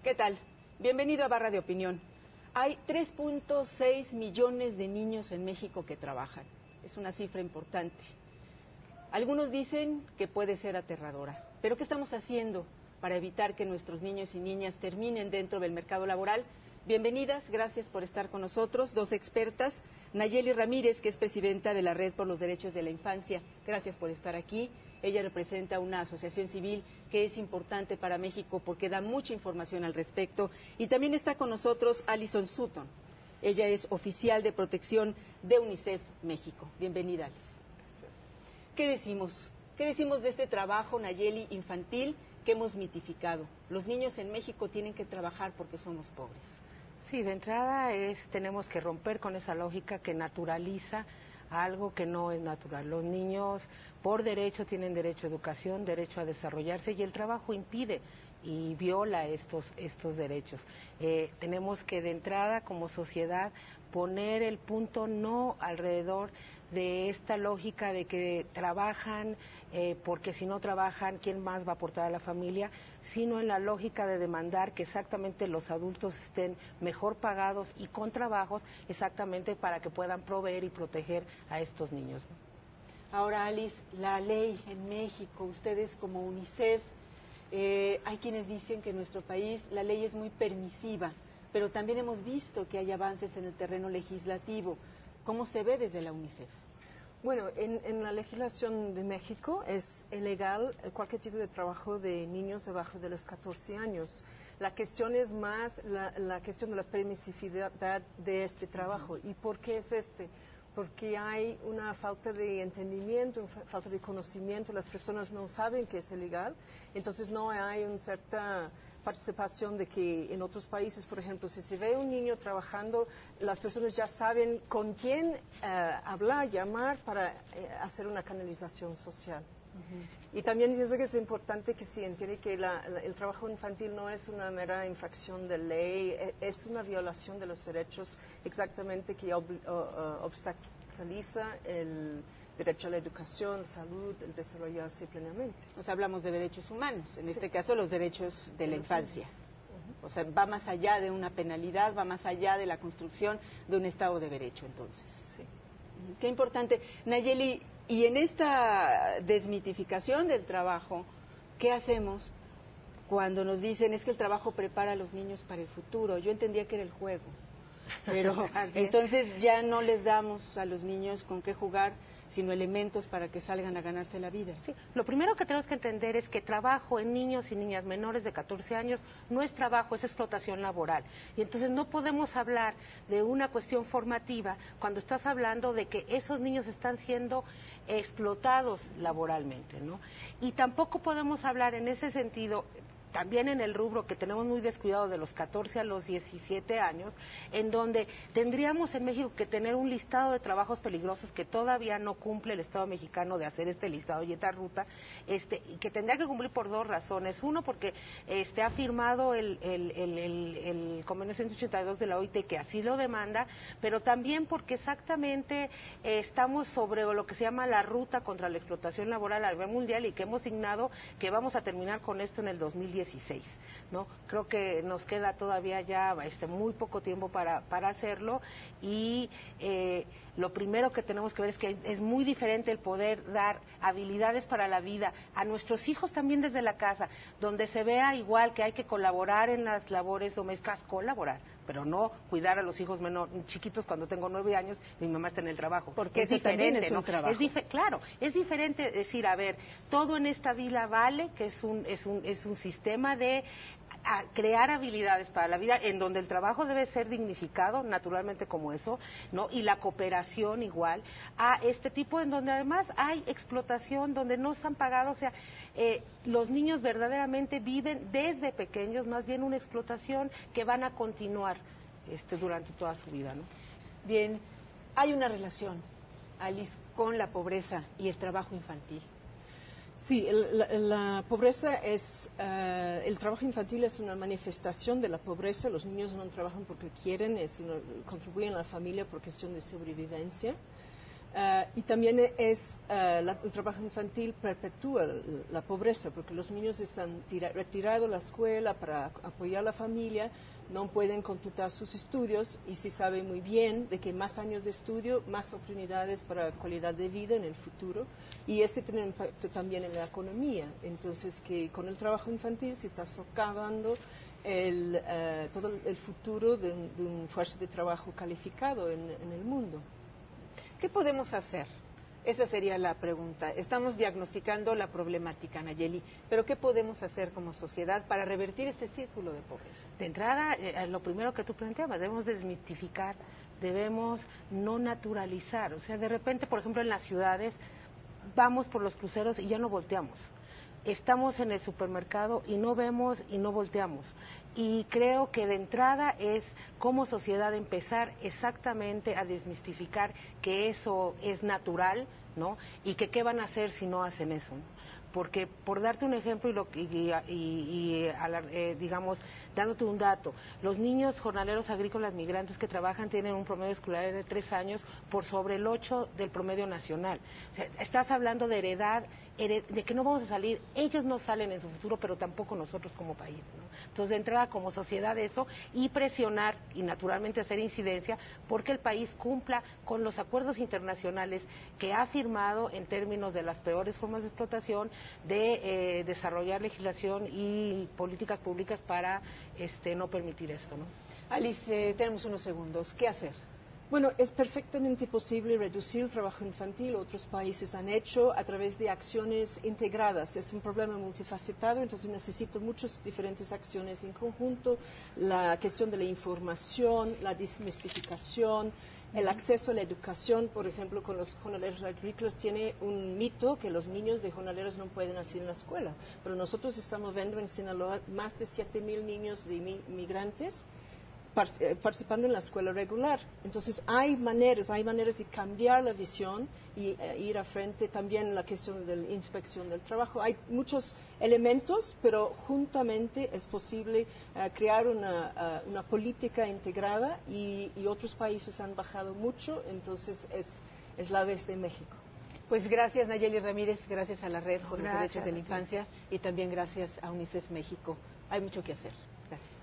¿Qué tal? Bienvenido a Barra de Opinión. Hay 3.6 millones de niños en México que trabajan. Es una cifra importante. Algunos dicen que puede ser aterradora. ¿Pero qué estamos haciendo para evitar que nuestros niños y niñas terminen dentro del mercado laboral? Bienvenidas, gracias por estar con nosotros. Dos expertas, Nayeli Ramírez, que es presidenta de la Red por los Derechos de la Infancia. Gracias por estar aquí. Ella representa una asociación civil que es importante para México porque da mucha información al respecto. Y también está con nosotros Alison Sutton. Ella es oficial de protección de UNICEF México. Bienvenida, Alice. ¿Qué decimos? ¿Qué decimos de este trabajo, Nayeli, infantil que hemos mitificado? Los niños en México tienen que trabajar porque somos pobres. Sí, de entrada tenemos que romper con esa lógica que naturaliza algo que no es natural. Los niños por derecho tienen derecho a educación, derecho a desarrollarse y el trabajo impide y viola estos derechos. Tenemos que de entrada como sociedad poner el punto no alrededor de esta lógica de que trabajan porque si no trabajan, ¿quién más va a aportar a la familia? Sino en la lógica de demandar que exactamente los adultos estén mejor pagados y con trabajos exactamente para que puedan proveer y proteger a estos niños. Ahora, Alice, la ley en México, ustedes como UNICEF, hay quienes dicen que en nuestro país la ley es muy permisiva, pero también hemos visto que hay avances en el terreno legislativo. ¿Cómo se ve desde la UNICEF? Bueno, en la legislación de México es ilegal cualquier tipo de trabajo de niños debajo de los 14 años. La cuestión es más la cuestión de la permisividad de este trabajo. ¿Y por qué es este? Porque hay una falta de entendimiento, una falta de conocimiento, las personas no saben que es ilegal, entonces no hay una cierta participación de que en otros países, por ejemplo, si se ve un niño trabajando, las personas ya saben con quién hablar, llamar para hacer una canalización social. Y también pienso que es importante que se entienda que el trabajo infantil no es una mera infracción de ley, es una violación de los derechos exactamente que obstaculiza el derecho a la educación, salud, el desarrollarse plenamente. O sea, hablamos de derechos humanos, en este caso los derechos de la infancia. O sea, va más allá de una penalidad, va más allá de la construcción de un Estado de Derecho, entonces. Sí. Qué importante. Nayeli, y en esta desmitificación del trabajo, ¿qué hacemos cuando nos dicen es que el trabajo prepara a los niños para el futuro? Yo entendía que era el juego, pero entonces ya no les damos a los niños con qué jugar, sino elementos para que salgan a ganarse la vida. Sí, lo primero que tenemos que entender es que trabajo en niños y niñas menores de 14 años no es trabajo, es explotación laboral. Y entonces no podemos hablar de una cuestión formativa cuando estás hablando de que esos niños están siendo explotados laboralmente, ¿no? Y tampoco podemos hablar en ese sentido también en el rubro que tenemos muy descuidado de los 14 a los 17 años, en donde tendríamos en México que tener un listado de trabajos peligrosos que todavía no cumple el Estado mexicano de hacer este listado y esta ruta, y que tendría que cumplir por dos razones. Uno, porque ha firmado el convenio 182 de la OIT que así lo demanda, pero también porque exactamente estamos sobre lo que se llama la ruta contra la explotación laboral a nivel mundial y que hemos signado que vamos a terminar con esto en el 2016, ¿no? Creo que nos queda todavía ya muy poco tiempo para hacerlo y lo primero que tenemos que ver es que es muy diferente el poder dar habilidades para la vida a nuestros hijos también desde la casa, donde se vea igual que hay que colaborar en las labores domésticas, colaborar, pero no cuidar a los hijos chiquitos cuando tengo 9 años, mi mamá está en el trabajo. Porque es diferente, es un trabajo. Claro, es diferente decir, a ver, todo en esta vida vale, que es un sistema de crear habilidades para la vida, en donde el trabajo debe ser dignificado, naturalmente como eso, ¿no? Y la cooperación igual, a este tipo en donde además hay explotación, donde no están pagados, o sea, los niños verdaderamente viven desde pequeños, más bien una explotación que van a continuar durante toda su vida, ¿no? Bien, hay una relación, Alice, con la pobreza y el trabajo infantil. Sí, la pobreza el trabajo infantil es una manifestación de la pobreza. Los niños no trabajan porque quieren, sino contribuyen a la familia por cuestión de sobrevivencia. Y también el trabajo infantil perpetúa la pobreza, porque los niños están retirados de la escuela para apoyar a la familia, no pueden completar sus estudios y se sabe muy bien de que más años de estudio, más oportunidades para calidad de vida en el futuro. Y tiene un impacto también en la economía. Entonces, que con el trabajo infantil se está socavando todo el futuro de un fuerza de trabajo calificado en el mundo. ¿Qué podemos hacer? Esa sería la pregunta. Estamos diagnosticando la problemática, Nayeli, pero ¿qué podemos hacer como sociedad para revertir este círculo de pobreza? De entrada, lo primero que tú planteabas, debemos desmitificar, debemos no naturalizar. O sea, de repente, por ejemplo, en las ciudades, vamos por los cruceros y ya no volteamos. Estamos en el supermercado y no vemos y no volteamos. Y creo que de entrada es como sociedad empezar exactamente a desmistificar que eso es natural, ¿no? Y que qué van a hacer si no hacen eso, ¿no? Porque, por darte un ejemplo digamos, dándote un dato, los niños jornaleros agrícolas migrantes que trabajan tienen un promedio escolar de 3 años por sobre el 8 del promedio nacional. O sea, estás hablando de de que no vamos a salir, ellos no salen en su futuro, pero tampoco nosotros como país, ¿no? Entonces, de entrada como sociedad eso, y presionar y naturalmente hacer incidencia porque el país cumpla con los acuerdos internacionales que ha firmado en términos de las peores formas de explotación, de desarrollar legislación y políticas públicas para no permitir esto, ¿no? Alice, tenemos unos segundos. ¿Qué hacer? Bueno, es perfectamente posible reducir el trabajo infantil. Otros países han hecho a través de acciones integradas. Es un problema multifacetado, entonces necesito muchas diferentes acciones en conjunto. La cuestión de la información, la desmistificación, el acceso a la educación, por ejemplo, con los jornaleros agrícolas tiene un mito que los niños de jornaleros no pueden hacer en la escuela. Pero nosotros estamos viendo en Sinaloa más de 7,000 niños de migrantes participando en la escuela regular. Entonces hay maneras de cambiar la visión y ir a frente también en la cuestión de la inspección del trabajo. Hay muchos elementos, pero juntamente es posible crear una política integrada y otros países han bajado mucho, entonces es la vez de México. Pues gracias, Nayeli Ramírez, gracias a la Red por los Derechos de la Infancia y también gracias a UNICEF México. Hay mucho que hacer. Gracias.